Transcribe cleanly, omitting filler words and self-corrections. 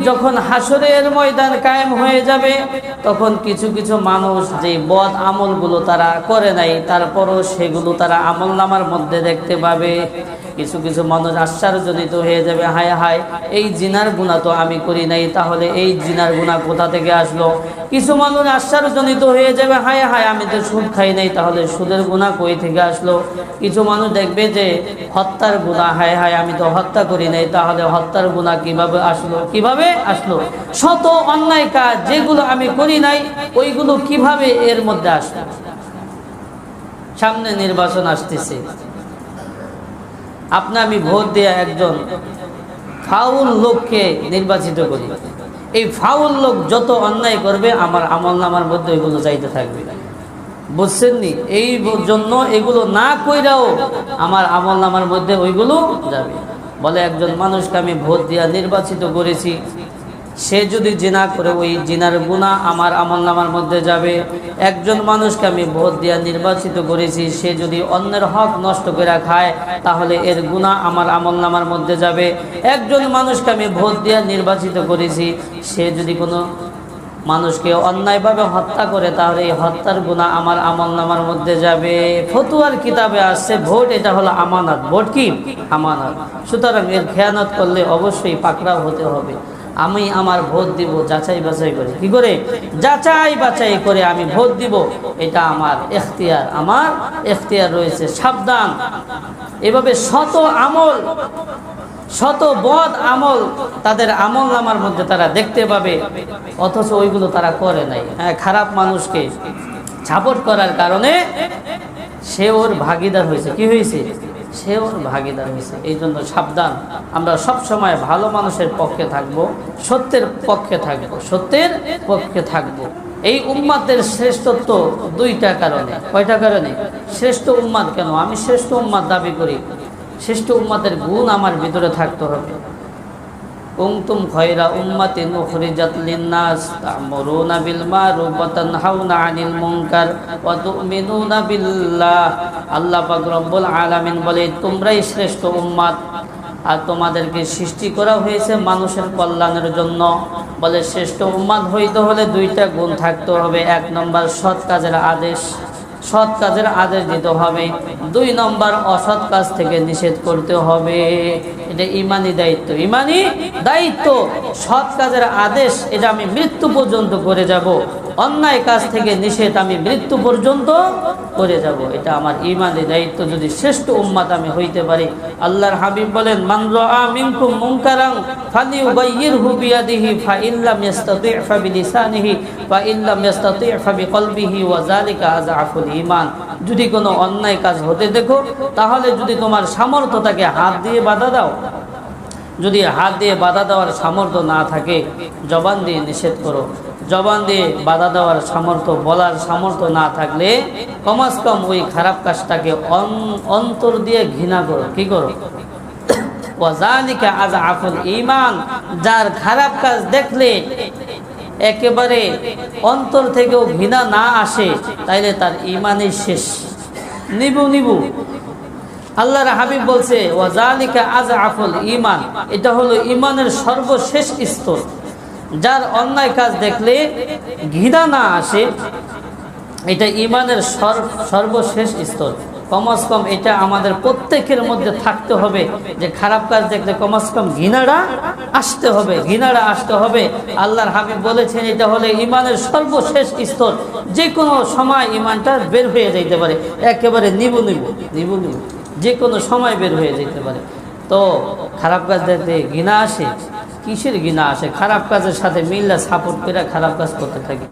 যখন হাসরের ময়দান কায়েম হয়ে যাবে, তখন কিছু কিছু মানুষ যে বদ আমলগুলো তারা করে নাই, তারপরও সেগুলো তারা আমলনামার মধ্যে দেখতে পাবে। কিছু কিছু মানুষ আশ্চর্যজনিত হয়ে যাবে, হায় হায়, এই জিনার গুনাহ তো আমি করি নাই, তাহলে এই জিনার গুনাহ কোথা থেকে আসলো? কিছু মানুষ আশ্চর্যজনিত হয়ে যাবে, হায় হায়, আমি তো সুদ খাই নাই, তাহলে সুদের গুনাহ কই থেকে আসলো? কিছু মানুষ দেখবে যে হত্যার গুনাহ, হায় হায়, আমি তো হত্যা করি নাই, তাহলে হত্যার গুনাহ কিভাবে আসলো? কিভাবে আসলো? শত অন্যায় কাজ যেগুলো আমি করি নাই, ওইগুলো কিভাবে এর মধ্যে আসলো? সামনে নির্বাচন আসতেছে, আপনি আমি ভোট দিয়ে একজন ফাউল লোককে নির্বাচিত করি। এই ফাউল লোক যত অন্যায় করবে, আমার আমলনামার মধ্যে এগুলো চাইতে থাকবে। বুঝছেন নি? এই জন্য এগুলো না কইরাও আমার আমলনামার মধ্যে ওইগুলো যাবে। বলে একজন মানুষকে আমি ভোট দিয়ে নির্বাচিত করেছি, সে যদি জিনা করে, ওই জিনার গুনাহ আমার আমলনামার মধ্যে যাবে। একজন মানুষকে আমি ভোট দিয়ে নির্বাচিত করেছি, সে যদি অন্যের হক নষ্ট করে খায়, তাহলে এর গুনাহ আমার আমলনামার মধ্যে যাবে। একজন মানুষকে আমি ভোট দিয়ে নির্বাচিত করেছি, সে যদি কোনো মানুষকে অন্যায়ভাবে হত্যা করে, তাহলে এই হত্যার গুনাহ আমার আমলনামার মধ্যে যাবে। ফতুয়ার কিতাবে আসছে ভোট এটা হলো আমানত। ভোট কি? আমানত। সুতরাং এর খেয়ানত করলে অবশ্যই পাকড়াও হতে হবে। আমি আমার ভোট দিব যাচাই বাছাই করে। কি করে? যাচাই বাছাই করে আমি ভোট দিব, এটা আমার এখতিয়ার, আমার এখতিয়ার রয়েছে। সাবধান, এভাবে শত আমল, শত বদ আমল তাদের আমলনামার মধ্যে তারা দেখতে পাবে, অথচ ওইগুলো তারা করে নাই। হ্যাঁ, খারাপ মানুষকে সাপোর্ট করার কারণে সে ওর ভাগিদার হয়েছে। কি হয়েছে? সে ওর ভাগিদার হয়েছে। এই জন্য সাবধান, আমরা সব সময় ভালো মানুষের পক্ষে থাকব, সত্যের পক্ষে থাকব, সত্যের পক্ষে থাকব। এই উম্মাতের শ্রেষ্ঠত্ব দুইটা কারণে। কয়টা কারণে শ্রেষ্ঠ উম্মাত? কেন আমি শ্রেষ্ঠ উম্মাত দাবি করি? শ্রেষ্ঠ উম্মাতের গুণ আমার ভিতরে থাকতে হবে। কুনতুম খায়রা উম্মাতিন উখরিজাত লিন-নাস তা'মুরুনা বিল মা'রুফ ওয়া তানহাউনা 'আনিল মুনকার ওয়া তু'মিনুনা বিল্লাহ। আল্লাহ পাক রব্বুল আলামিন বলে, তোমরাই শ্রেষ্ঠ উম্মাত, আর তোমাদেরকে সৃষ্টি করা হয়েছে মানুষের কল্যাণের জন্য। বলে শ্রেষ্ঠ উম্মাত হইতে হলে দুইটা গুণ থাকতে হবে। এক নম্বর সৎ কাজের আদেশ, সৎ কাজের আদেশ দিতে হবে। দুই নম্বর অসৎ কাজ থেকে নিষেধ করতে হবে। এটা ইমানি দায়িত্ব, ইমানি দায়িত্ব। সৎ কাজের আদেশ এটা আমি মৃত্যু পর্যন্ত করে যাব, অন্যায় কাজ থেকে নিষেধ আমি মৃত্যু পর্যন্ত করে যাব। এটা আমার ইমানি দায়িত্ব, যদি শ্রেষ্ঠ উম্মাত আমি হইতে পারি। আল্লাহর হাবিব বলেন, মান রাআ মিনকুম মুনকারান ফালিয়ুগাইয়িরহু বিয়াদিহি ফাইন লাম ইস্তাতি' ফাবিলিসানিহি ফাইন লাম ইস্তাতি' ফাবিকলবিহি ওয়া যালিকা আযআফুল ঈমান। যদি কোনো অন্যায় কাজ হতে দেখো, তাহলে যদি তোমার সামর্থ্য থাকে হাত দিয়ে বাধা দাও। যদি হাত দিয়ে বাধা দেওয়ার সামর্থ্য না থাকে, জবান দিয়ে নিষেধ করো। জবান দিয়ে বাধা দেওয়ার সামর্থ্য, বলার সামর্থ্য না থাকলে কমাস কম ওই খারাপ কাজটাকে অন্তর দিয়ে ঘৃণা করো। কি করো? ওয়াযালিকা আযআফুল ঈমান। যার খারাপ কাজ দেখলে একেবারে অন্তর থেকেও ঘৃণা না আসে, তাইলে তার ঈমানই শেষ, নিবু নিবু। আল্লাহর হাবিব বলছে, ওয়াযালিকা আযআফুল ঈমান, এটা হলো ঈমানের সর্বশেষ স্তর। যার অন্যায় কাজ দেখলে ঘৃণা না আসে, এটা ঈমানের সর্বশেষ স্তর। কমাস কম এটা আমাদের প্রত্যেকের মধ্যে থাকতে হবে, যে খারাপ কাজ দেখলে কমাস কম ঘৃণাটা আসতে হবে, ঘৃণাটা আসতে হবে। আল্লাহর হাবিব বলেছেন, এটা হলে ঈমানের সর্বশেষ স্তর। যে কোনো সময় ঈমানটা বের হয়ে যেতে পারে, একেবারে নিবু নিবু নিবু নিবু, যে কোনো সময় বের হয়ে যেতে পারে। তো খারাপ কাজ দেখতে ঘৃণা আসে, কিসের ঘৃণা আসে? খারাপ কাজের সাথে মিল্লা সাপোর্ট করে খারাপ কাজ করতে থাকি।